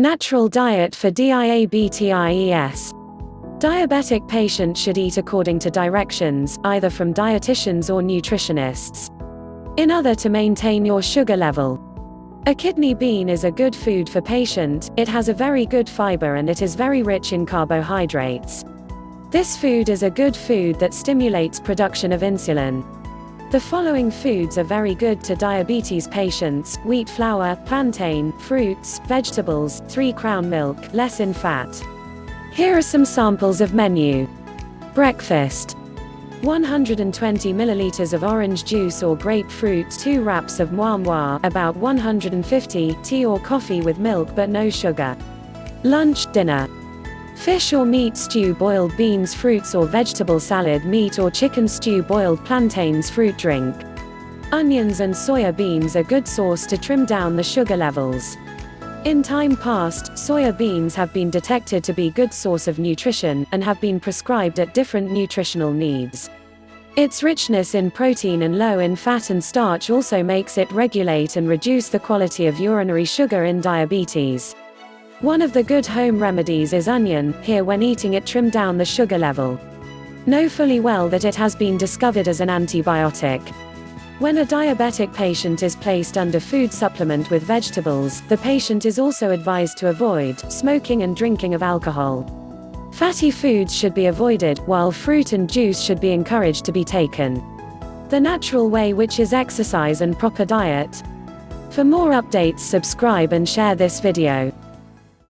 Natural diet for diabetes. Diabetic patients should eat according to directions, either from dietitians or nutritionists. In order to maintain your sugar level. A kidney bean is a good food for patient, it has a very good fiber and it is very rich in carbohydrates. This food is a good food that stimulates production of insulin. The following foods are very good to diabetes patients: wheat flour, plantain, fruits, vegetables, 3 crown milk, less in fat. Here are some samples of menu. Breakfast: 120 milliliters of orange juice or grapefruit, 2 wraps of moi moi, about 150, tea or coffee with milk but no sugar. Lunch, dinner: fish or meat stew, boiled beans, fruits or vegetable salad, meat or chicken stew, boiled plantains, fruit drink. Onions and soya beans are good source to trim down the sugar levels. In time past, soya beans have been detected to be good source of nutrition, and have been prescribed at different nutritional needs. Its richness in protein and low in fat and starch also makes it regulate and reduce the quality of urinary sugar in diabetes. One of the good home remedies is onion. Here, when eating it, trim down the sugar level. Know fully well that it has been discovered as an antibiotic. When a diabetic patient is placed under food supplement with vegetables, the patient is also advised to avoid smoking and drinking of alcohol. Fatty foods should be avoided, while fruit and juice should be encouraged to be taken. The natural way, which is exercise and proper diet. For more updates, subscribe and share this video.